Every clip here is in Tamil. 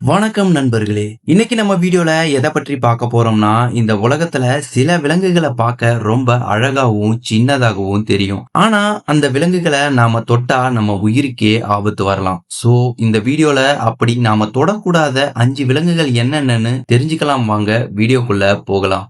வணக்கம் நண்பர்களே. இன்னைக்கு நம்ம வீடியோல எதை பற்றி பார்க்க போறோம்னா, இந்த உலகத்துல சில விலங்குகளை பார்க்க ரொம்ப அழகாவும் சின்னதாகவும் தெரியும். ஆனா அந்த விலங்குகளை நாம தொட்டா நம்ம உயிருக்கே ஆபத்து வரலாம். சோ இந்த வீடியோல அப்படி நாம தொடக்கூடாத 5 விலங்குகள் என்னென்னன்னு தெரிஞ்சுக்கலாம். வாங்க வீடியோக்குள்ள போகலாம்.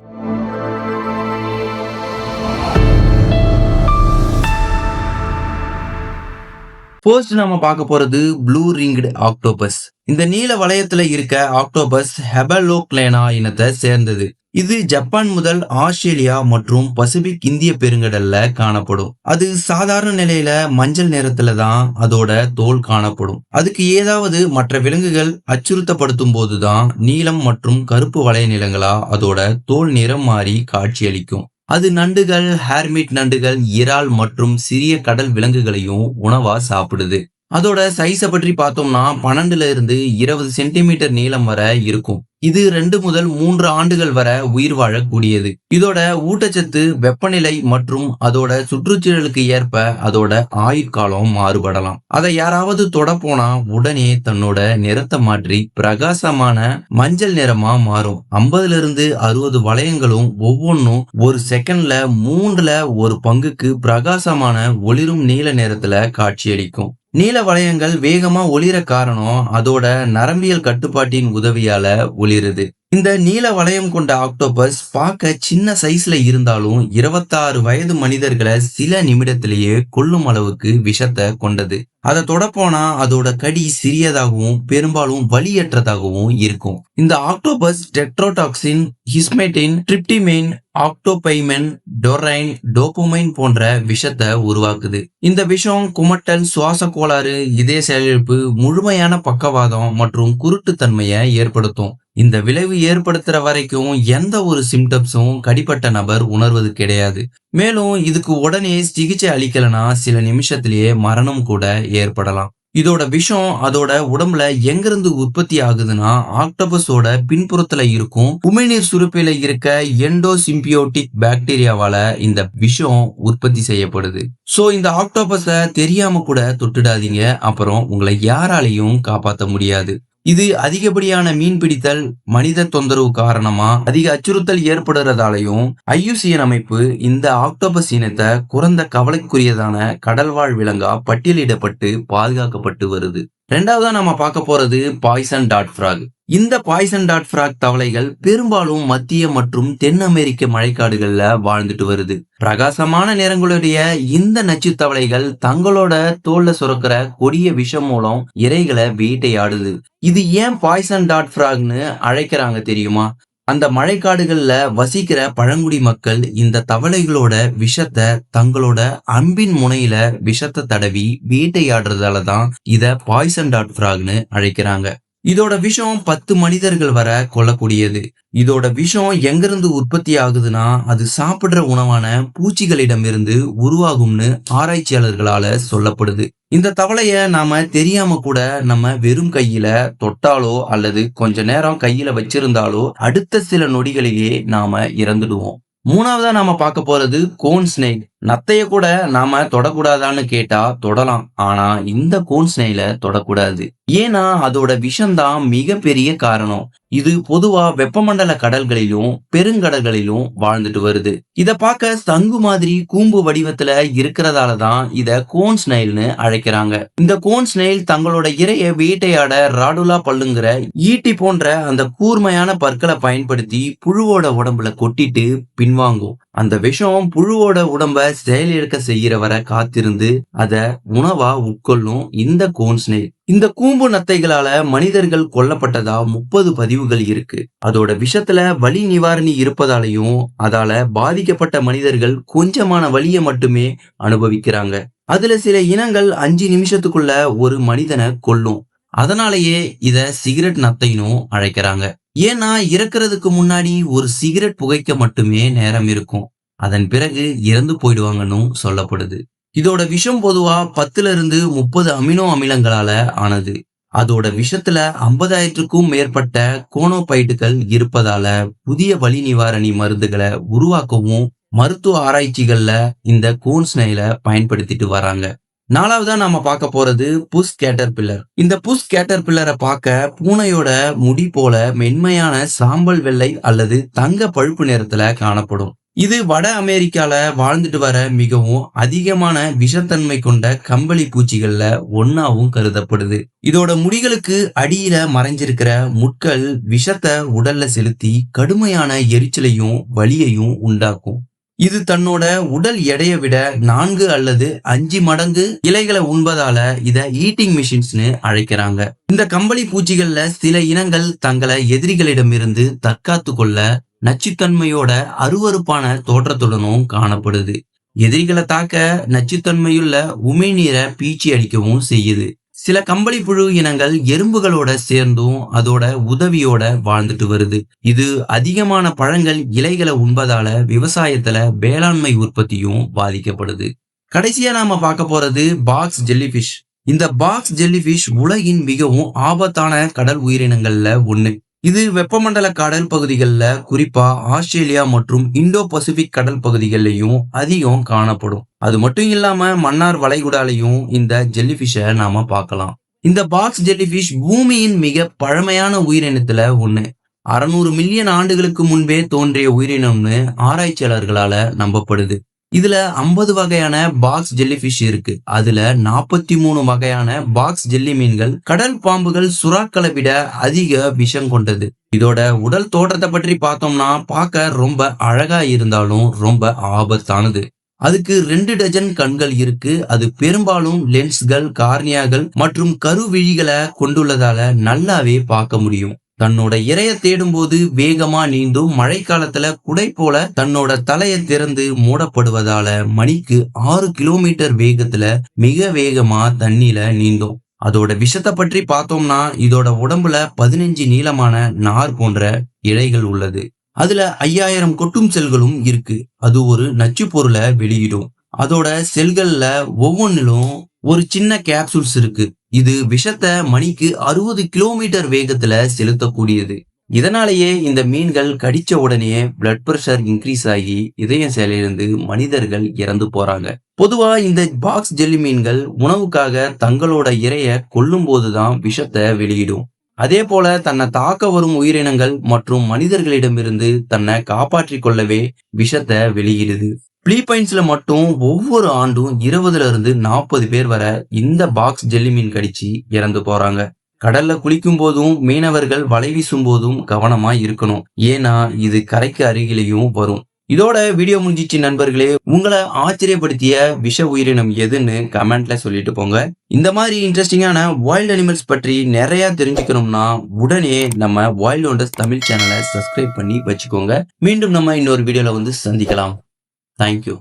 ஃபர்ஸ்ட் நம்ம பார்க்க போறது ப்ளூ ரிங்டு ஆக்டோபஸ். இந்த நீல வளையத்துல இருக்க ஆக்டோபஸ் ஹெபலோக்லேனா இனத்தை சேர்ந்தது. இது ஜப்பான் முதல் ஆஸ்திரேலியா மற்றும் பசிபிக் இந்திய பெருங்கடல்ல காணப்படும். அது சாதாரண நிலையில மஞ்சள் நிறத்துல தான் அதோட தோல் காணப்படும். அதுக்கு ஏதாவது மற்ற விலங்குகள் அச்சுறுத்தப்படுத்தும் போதுதான் நீலம் மற்றும் கருப்பு வளைய நிறங்களா அதோட தோல் நிறம் மாறி காட்சியளிக்கும். அது நண்டுகள், ஹேர்மிட் நண்டுகள், இறால் மற்றும் சிறிய கடல் விலங்குகளையும் உணவா சாப்பிடுது. அதோட சைஸ பற்றி பார்த்தோம்னா 12ல இருந்து 20 சென்டிமீட்டர் நீளம் வரை இருக்கும். இது 2 முதல் 3 ஆண்டுகள் வரை உயிர் வாழக்கூடியது. இதோட ஊட்டச்சத்து, வெப்பநிலை மற்றும் அதோட சுற்றுச்சூழலுக்கு ஏற்ப அதோட ஆயுட்காலம் மாறுபடலாம். அதை யாராவது தொட போனா உடனே தன்னோட நிறத்தை மாற்றி பிரகாசமான மஞ்சள் நிறமா மாறும். 50ல இருந்து 60 வளையங்களும் ஒவ்வொன்றும் ஒரு செகண்ட்ல 3ல ஒரு பங்குக்கு பிரகாசமான ஒளிரும் நீல நிறத்துல காட்சியளிக்கும். நீல வளையங்கள் வேகமா ஒளிர காரணம் அதோட நரம்பியல் கட்டுப்பாட்டின் உதவியால ஒளிருது. இந்த நீல வளையம் கொண்ட ஆக்டோபஸ் பார்க்க சின்ன சைஸ்ல இருந்தாலும் 26 வயது மனிதர்களை சில நிமிடத்திலேயே கொல்லும் அளவுக்கு விஷத்தை கொண்டது. அதை தொடப்போனா அதோட கடி சிறியதாகவும் பெரும்பாலும் வலியற்றதாகவும் இருக்கும். இந்த ஆக்டோபஸ் டெட்ரோடாக்சின், ஹிஸ்மெட்டின், ட்ரிப்டிமைன், ஆக்டோபைமென், டொரைன், டோபமைன் போன்ற விஷத்தை உருவாக்குது. இந்த விஷம் குமட்டல், சுவாச கோளாறு, இதய செயலிழப்பு, முழுமையான பக்கவாதம் மற்றும் குருட்டுத்தன்மையை ஏற்படுத்தும். இந்த விளைவு ஏற்படுத்துற வரைக்கும் எந்த ஒரு சிம்டம்ஸும் கடிப்பட்ட நபர் உணர்வது கிடையாது. மேலும் இதுக்கு உடனே சிகிச்சை அளிக்கலனா சில நிமிஷத்திலேயே மரணம் கூட ஏற்படலாம். இதோட விஷம் அதோட உடம்புல எங்கிருந்து உற்பத்தி ஆகுதுன்னா, ஆக்டோபஸோட பின்புறத்துல இருக்கும் உமிழ்நீர் சுரப்பில இருக்க எண்டோசிம்பியோட்டிக் பாக்டீரியாவால இந்த விஷம் உற்பத்தி செய்யப்படுது. சோ இந்த ஆக்டோபஸ தெரியாம கூட தொட்டுடாதீங்க. அப்புறம் உங்களை யாராலையும் காப்பாற்ற முடியாது. இது அதிகப்படியான மீன் பிடித்தல், மனித தொந்தரவு காரணமா அதிக அச்சுறுத்தல் ஏற்படுறதாலையும் IUCN அமைப்பு இந்த ஆக்டோபஸ் இனத்தை குறைந்த கவலைக்குரியதான கடல்வாழ் விலங்கா பட்டியலிடப்பட்டு பாதுகாக்கப்பட்டு வருது. ரெண்டாவதா நம்ம பார்க்க போறது பாய்சன் டாட் ஃப்ராக். இந்த பாய்சன் டாட் ஃப்ராக் தவளைகள் பெரும்பாலும் மத்திய மற்றும் தென் அமெரிக்க மழைக்காடுகள்ல வாழ்ந்துட்டு வருது. பிரகாசமான நிறங்களுடைய இந்த நச்சு தவளைகள் தங்களோட தோல்ல சுரக்கிற கொடிய விஷம் மூலம் இரைகளை வேட்டையாடுது. இது ஏன் பாய்சன் டாட் ஃப்ராக்னு அழைக்கிறாங்க தெரியுமா? அந்த மழைக்காடுகள்ல வசிக்கிற பழங்குடி மக்கள் இந்த தவளைகளோட விஷத்தை தங்களோட அம்பின் முனையில விஷத்தை தடவி வேட்டையாடுறதாலதான் இத பாய்சன் டாட் ஃப்ராக்னு அழைக்கிறாங்க. இதோட விஷம் 10 மனிதர்கள் வர கொல்லக்கூடியது. இதோட விஷம் எங்கிருந்து உற்பத்தி ஆகுதுன்னா, அது சாப்பிடுற உணவான பூச்சிகளிடமிருந்து உருவாகும்னு ஆராய்ச்சியாளர்களால சொல்லப்படுது. இந்த தவளைய நாம தெரியாம கூட நம்ம வெறும் கையில தொட்டாலோ அல்லது கொஞ்ச நேரம் கையில வச்சிருந்தாலோ அடுத்த சில நொடிகளிலேயே நாம இறந்துடுவோம். மூணாவதா நாம பார்க்க போறது கோன் ஸ்னேக். நத்தைய கூட நாம தொடக்கூடாதான்னு கேட்டா தொடலாம். ஆனா இந்த கோன் ஸ்னேல தொடக்கூடாது. ஏன்னா அதோட விஷம்தான் மிக பெரிய காரணம். இது பொதுவா வெப்பமண்டல கடல்களிலும் பெருங்கடல்களிலும் வாழ்ந்துட்டு வருது. இத பார்க்க சங்கு மாதிரி கூம்பு வடிவத்துல இருக்கிறதாலதான் இத கோன் ஸ்னைல்னு அழைக்கிறாங்க. இந்த கோன் ஸ்னைல் தங்களோட இரையை வேட்டையாட ராடுலா பல்லுங்கிற ஈட்டி போன்ற அந்த கூர்மையான பற்களை பயன்படுத்தி புழுவோட உடம்புல கொட்டிட்டு பின்வாங்கும். அந்த விஷம் புழுவோட உடம்ப செயலிழக்க செய்யற வர காத்திருந்து அத உணவா உட்கொள்ளும் இந்த கோன் ஸ்னேல். இந்த கூம்பு நத்தைகளால மனிதர்கள் கொல்லப்பட்டதா 30 பதிவுகள் இருக்கு. அதோட விஷத்துல வலி நிவாரணி இருப்பதாலையும் அதால பாதிக்கப்பட்ட மனிதர்கள் கொஞ்சமான வலியை மட்டுமே அனுபவிக்கிறாங்க. அதுல சில இனங்கள் 5 நிமிஷத்துக்குள்ள ஒரு மனிதனை கொல்லும். அதனாலேயே இத சிகரெட் நத்தைனும் அழைக்கிறாங்க. ஏன்னா இறக்குறதுக்கு முன்னாடி ஒரு சிகரெட் புகைக்க மட்டுமே நேரம் இருக்கும். அதன் பிறகு இறந்து போயிடுவாங்கன்னு சொல்லப்படுது. இதோட விஷம் பொதுவா 10ல இருந்து 30 அமினோ அமிலங்களால ஆனது. அதோட விஷத்துல 50,000க்கும் மேற்பட்ட கோனோபைட்டுகள் இருப்பதால புதிய வலி நிவாரணி மருந்துகளை உருவாக்கவும் மருத்துவ ஆராய்ச்சிகள்ல இந்த கோன் ஸ்னைல பயன்படுத்திட்டு வராங்க. நாலாவதா நாம பார்க்க போறது புஷ் கேட்டர்பில்லர். இந்த புஷ் கேட்டர்பில்லரை பார்க்க பூனையோட முடி போல மென்மையான சாம்பல் வெள்ளை அல்லது தங்க பழுப்பு நிறத்துல காணப்படும். இது வட அமெரிக்கால வாழ்ந்துட்டு வர மிகவும் அதிகமான விஷத்தன்மை கொண்ட கம்பளி பூச்சிகள்ல ஒன்னாவும் கருதப்படுது. இதோட முடிகளுக்கு அடியில மறைஞ்சிருக்கிற முட்கள் விஷத்தை உடல்ல செலுத்தி கடுமையான எரிச்சலையும் வலியையும் உண்டாக்கும். இது தன்னோட உடல் எடையை விட 4 அல்லது 5 மடங்கு இலைகளை உண்பதால இத ஈட்டிங் மிஷின்ஸ்னு அழைக்கிறாங்க. இந்த கம்பளி பூச்சிகள்ல சில இனங்கள் தங்களை எதிரிகளிடமிருந்து தற்காத்து கொள்ள நச்சுத்தன்மையோட அருவருப்பான தோற்றத்துடனும் காணப்படுது. எதிரிகளை தாக்க நச்சுத்தன்மையுள்ள உமிழ்நீரை பீச்சி அடிக்கவும் செய்யுது. சில கம்பளி புழு இனங்கள் எறும்புகளோட சேர்ந்தும் அதோட உதவியோட வாழ்ந்துட்டு வருது. இது அதிகமான பழங்கள் இலைகளை உண்பதால விவசாயத்துல வேளாண்மை உற்பத்தியும் பாதிக்கப்படுது. கடைசியா நாம பார்க்க போறது பாக்ஸ் ஜெல்லிபிஷ். இந்த பாக்ஸ் ஜெல்லிபிஷ் உலகின் மிகவும் ஆபத்தான கடல் உயிரினங்கள்ல ஒண்ணு. இது வெப்பமண்டல கடல் பகுதிகளில் குறிப்பா ஆஸ்திரேலியா மற்றும் இந்தோ பசிபிக் கடல் பகுதிகளிலையும் அதிகம் காணப்படும். அது மட்டும் இல்லாம மன்னார் வளைகுடாலையும் இந்த ஜெல்லிபிஷை நாம பார்க்கலாம். இந்த பாக்ஸ் ஜெல்லிபிஷ் பூமியின் மிக பழமையான உயிரினத்துல ஒண்ணு. 600 மில்லியன் ஆண்டுகளுக்கு முன்பே தோன்றிய உயிரினம்னு ஆராய்ச்சியாளர்களால நம்பப்படுது. இதுல 50 வகையான பாக்ஸ் ஜெல்லிபிஷ் இருக்கு. அதுல 43 வகையான பாக்ஸ் ஜெல்லி மீன்கள் கடல் பாம்புகள் சுறாக்களை விட அதிக விஷம் கொண்டது. இதோட உடல் தோற்றத்தை பற்றி பார்த்தோம்னா பார்க்க ரொம்ப அழகா இருந்தாலும் ரொம்ப ஆபத்தானது. அதுக்கு 2 டஜன் கண்கள் இருக்கு. அது பெரும்பாலும் லென்ஸ்கள், கார்னியாக்கள் மற்றும் கருவிழிகளை கொண்டுள்ளதால நல்லாவே பார்க்க முடியும். தன்னோட இரைய தேடும் போது வேகமா நீந்தும். மழைக்காலத்துல குடை போல தன்னோட தலையை திறந்து மூடப்படுவதால மணிக்கு 6 கிலோமீட்டர் வேகத்துல மிக வேகமா தண்ணியில நீந்தும். அதோட விஷத்தை பற்றி பார்த்தோம்னா இதோட உடம்புல 15 நீளமான நார் போன்ற இழைகள் உள்ளது. அதுல 5000 கொட்டும் செல்களும் இருக்கு. அது ஒரு நச்சு பொருளை வெளியிடும். அதோட செல்கள்ல ஒவ்வொன்றிலும் ஒரு சின்ன கேப்சூல்ஸ் இருக்கு. இது விஷத்தை மணிக்கு 60 கிலோமீட்டர் வேகத்துல செலுத்தக்கூடியது. இதனாலேயே இந்த மீன்கள் கடிச்ச உடனே பிளட் பிரஷர் இன்க்ரீஸ் ஆகி இதய செயலிலிருந்து மனிதர்கள் இறந்து போறாங்க. பொதுவா இந்த பாக்ஸ் ஜெல்லி மீன்கள் உணவுக்காக தங்களோட இரைய கொல்லும் போதுதான் விஷத்தை வெளியிடும். அதே போல தன்னை தாக்க வரும் உயிரினங்கள் மற்றும் மனிதர்களிடமிருந்து தன்னை காப்பாற்றிக் கொள்ளவே விஷத்தை வெளியிடுது. பிலிப்பைன்ஸ்ல மட்டும் ஒவ்வொரு ஆண்டும் 20ல இருந்து 40 பேர் வரை இந்த பாக்ஸ் ஜெல்லி மீன் கடிச்சு இறந்து போறாங்க. கடல்ல குளிக்கும் போதும் மீனவர்கள் வலை வீசும் போதும் கவனமா இருக்கணும். ஏன்னா இது கரைக்கு அருகிலையும் வரும். இதோட வீடியோ முடிஞ்சிச்சு நண்பர்களே. உங்களை ஆச்சரியப்படுத்திய விஷ உயிரினம் எதுன்னு கமெண்ட்ல சொல்லிட்டு போங்க. இந்த மாதிரி இன்ட்ரெஸ்டிங்கான வைல்ட் அனிமல்ஸ் பற்றி நிறைய தெரிஞ்சுக்கணும்னா உடனே நம்ம வைல்ட் ஒண்டர்ஸ் தமிழ் சேனலை சப்ஸ்கிரைப் பண்ணி வச்சுக்கோங்க. மீண்டும் நம்ம இன்னொரு வீடியோல சந்திக்கலாம். Thank you.